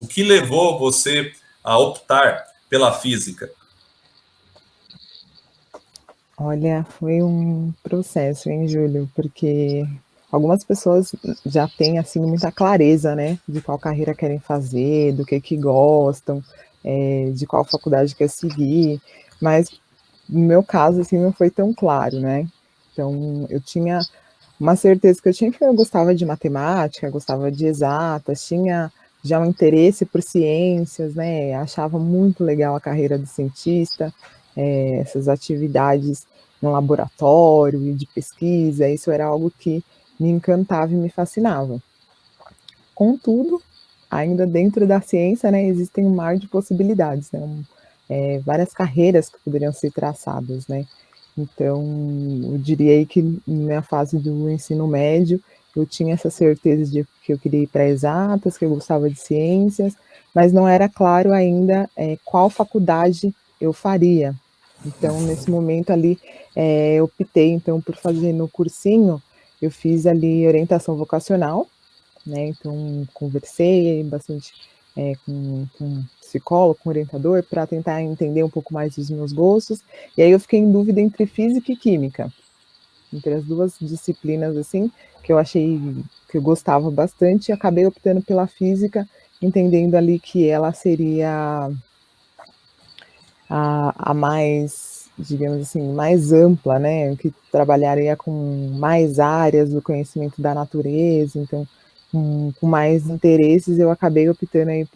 O que levou você a optar pela física? Olha, foi um processo, hein, Júlio, porque algumas pessoas já têm, assim, muita clareza, né, de qual carreira querem fazer, do que gostam, de qual faculdade quer seguir, mas no meu caso, assim, não foi tão claro, né. Então eu tinha uma certeza que eu gostava de matemática, gostava de exatas, tinha já um interesse por ciências, né, achava muito legal a carreira do cientista, essas atividades no laboratório e de pesquisa, isso era algo que me encantava e me fascinava. Contudo, ainda dentro da ciência, né, existem um mar de possibilidades, né, várias carreiras que poderiam ser traçadas, né. Então, eu diria aí que na fase do ensino médio, eu tinha essa certeza de que eu queria ir para exatas, que eu gostava de ciências, mas não era claro ainda, qual faculdade eu faria. Então, nesse momento ali, eu optei então por fazer no cursinho, eu fiz ali orientação vocacional, né, então conversei bastante, com psicólogo, com orientador, para tentar entender um pouco mais dos meus gostos, e aí eu fiquei em dúvida entre física e química, entre as 2 disciplinas, assim, que eu achei que eu gostava bastante e acabei optando pela física, entendendo ali que ela seria a mais, digamos assim, mais ampla, né, que trabalharia com mais áreas do conhecimento da natureza, então, com mais interesses, eu acabei optando aí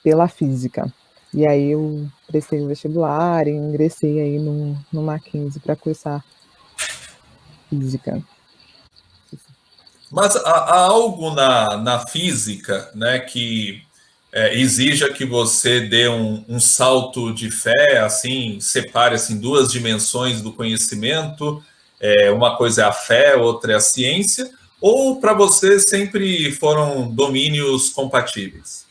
pela física. E aí eu prestei o vestibular e ingressei aí no Mackenzie para cursar física. Mas há algo na física, né, que exija que você dê um salto de fé, assim, separe assim, duas dimensões do conhecimento, uma coisa é a fé, outra é a ciência, ou para você sempre foram domínios compatíveis?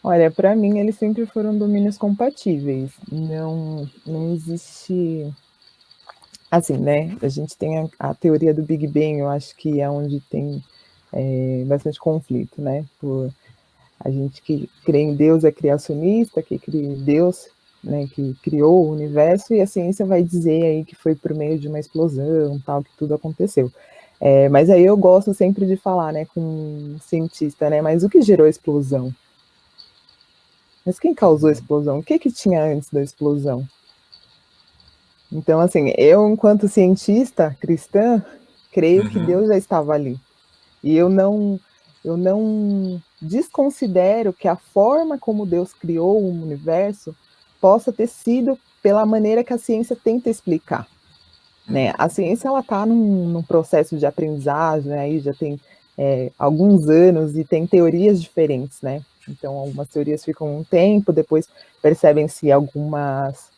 Olha, para mim eles sempre foram domínios compatíveis, não existe assim, né, a gente tem a teoria do Big Bang, eu acho que é onde tem, bastante conflito, né, por a gente que crê em Deus é criacionista, que crê em Deus, né, que criou o universo, e a ciência vai dizer aí que foi por meio de uma explosão, tal, que tudo aconteceu. Mas aí eu gosto sempre de falar, né, com um cientista, né, mas o que gerou a explosão? Mas quem causou a explosão? O que que tinha antes da explosão? Então, assim, eu enquanto cientista cristã, creio que Uhum. Deus já estava ali. E eu não desconsidero que a forma como Deus criou o universo possa ter sido pela maneira que a ciência tenta explicar, né. A ciência ela está num processo de aprendizagem, né, aí já tem, alguns anos e tem teorias diferentes, né. Então algumas teorias ficam um tempo, depois percebem-se algumas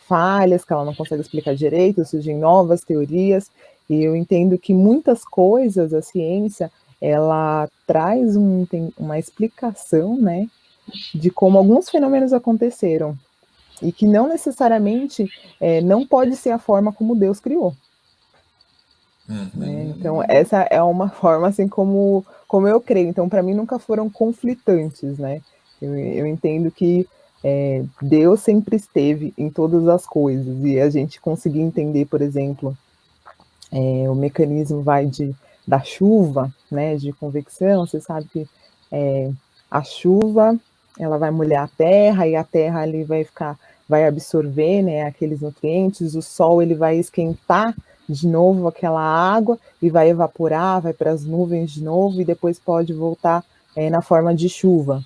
falhas que ela não consegue explicar direito, surgem novas teorias, e eu entendo que muitas coisas a ciência, ela traz tem uma explicação, né, de como alguns fenômenos aconteceram, e que não necessariamente, não pode ser a forma como Deus criou. Né, então Uhum. essa é uma forma, assim, como eu creio, então para mim nunca foram conflitantes, né. Eu entendo que, Deus sempre esteve em todas as coisas, e a gente conseguir entender, por exemplo, o mecanismo da chuva, né, de convecção, você sabe que, a chuva, ela vai molhar a terra, e a terra ali vai absorver, né, aqueles nutrientes, o sol ele vai esquentar de novo aquela água e vai evaporar, vai para as nuvens de novo e depois pode voltar, na forma de chuva.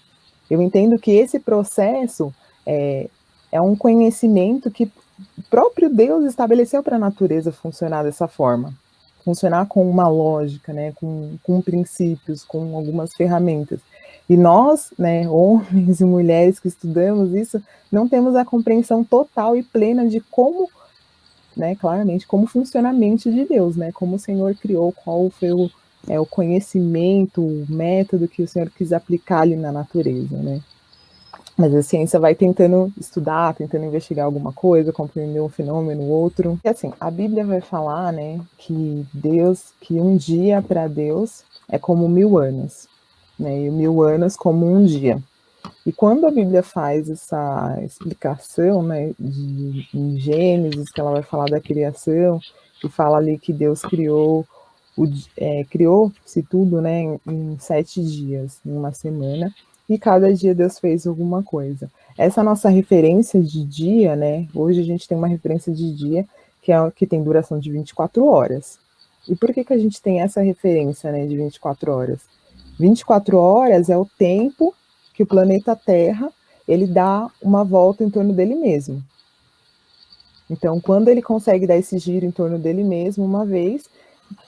Eu entendo que esse processo, é é um conhecimento que o próprio Deus estabeleceu para a natureza funcionar dessa forma, funcionar com uma lógica, né, com princípios, com algumas ferramentas. E nós, né, homens e mulheres que estudamos isso, não temos a compreensão total e plena de como, né, claramente, como funciona a mente de Deus, né, como o Senhor criou, qual foi o conhecimento, o método que o Senhor quis aplicar ali na natureza, né. Mas a ciência vai tentando estudar, tentando investigar alguma coisa, compreender um fenômeno, outro. E assim, a Bíblia vai falar, né, que um dia para Deus é como 1000 anos. né, e 1000 anos como um dia. E quando a Bíblia faz essa explicação, né, em Gênesis, que ela vai falar da criação, e fala ali que Deus criou-se tudo, né, em 7 dias, em uma semana, e cada dia Deus fez alguma coisa. Essa nossa referência de dia, né, hoje a gente tem uma referência de dia que tem duração de 24 horas. E por que a gente tem essa referência, né, de 24 horas? 24 horas é o tempo que o planeta Terra ele dá uma volta em torno dele mesmo. Então, quando ele consegue dar esse giro em torno dele mesmo uma vez,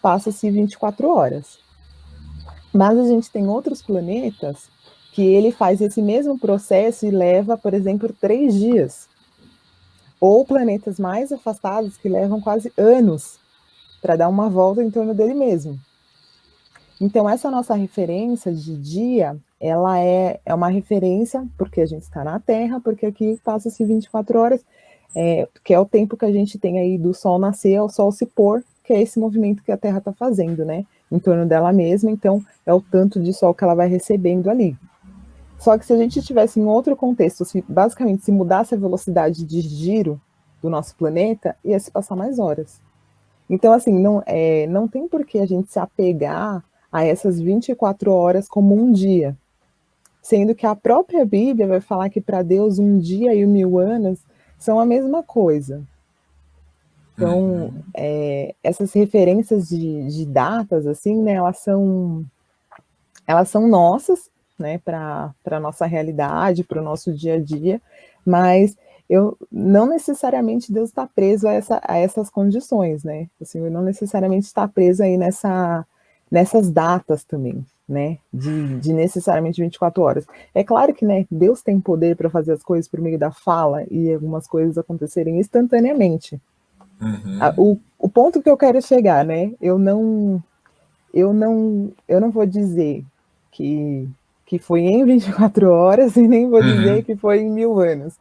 passa-se 24 horas. Mas a gente tem outros planetas que ele faz esse mesmo processo e leva, por exemplo, 3 dias. Ou planetas mais afastados que levam quase anos para dar uma volta em torno dele mesmo. Então, essa nossa referência de dia, ela é uma referência, porque a gente está na Terra, porque aqui passa-se 24 horas, que é o tempo que a gente tem aí do Sol nascer ao Sol se pôr, que é esse movimento que a Terra está fazendo, né? Em torno dela mesma, então é o tanto de Sol que ela vai recebendo ali. Só que se a gente tivesse em outro contexto, basicamente se mudasse a velocidade de giro do nosso planeta, ia se passar mais horas. Então, assim, não tem por que a gente se apegar a essas 24 horas como um dia, sendo que a própria Bíblia vai falar que para Deus um dia e 1000 anos são a mesma coisa. Então, essas referências de datas, assim, né, elas são nossas, né, para a nossa realidade, para o nosso dia a dia, mas não necessariamente Deus está preso a essas condições, né? Assim, não necessariamente está preso aí nessas datas também, né? De necessariamente 24 horas. É claro que, né, Deus tem poder para fazer as coisas por meio da fala e algumas coisas acontecerem instantaneamente. O ponto que eu quero chegar, né? Eu não vou dizer que foi em 24 horas e nem vou dizer que foi em 1000 anos.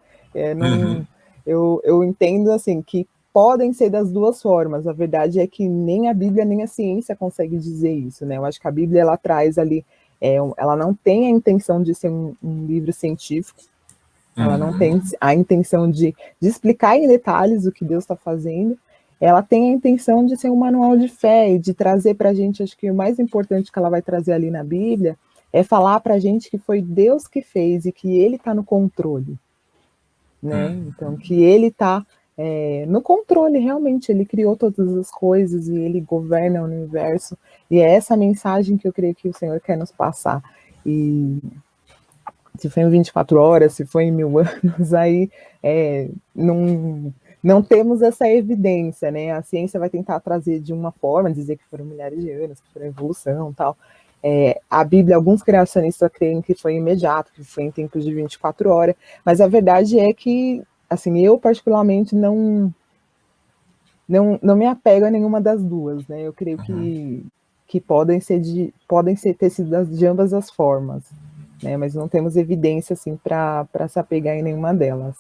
Eu entendo assim que podem ser das duas formas. A verdade é que nem a Bíblia nem a ciência consegue dizer isso, né? Eu acho que a Bíblia ela traz ali, ela não tem a intenção de ser um livro científico. Ela não tem a intenção de explicar em detalhes o que Deus está fazendo. Ela tem a intenção de ser um manual de fé e de trazer para a gente, acho que o mais importante que ela vai trazer ali na Bíblia é falar para a gente que foi Deus que fez e que Ele está no controle, né? Então, que Ele está no controle, realmente. Ele criou todas as coisas e Ele governa o universo. E é essa mensagem que eu creio que o Senhor quer nos passar. E se foi em 24 horas, se foi em 1000 anos, aí não temos essa evidência, né? A ciência vai tentar trazer de uma forma, dizer que foram milhares de anos, que foi evolução e tal. A Bíblia, alguns criacionistas creem que foi imediato, que foi em tempos de 24 horas, mas a verdade é que, assim, eu particularmente não me apego a nenhuma das duas, né? Eu creio que podem ter sido de ambas as formas, né? Mas não temos evidência assim para se apegar em nenhuma delas.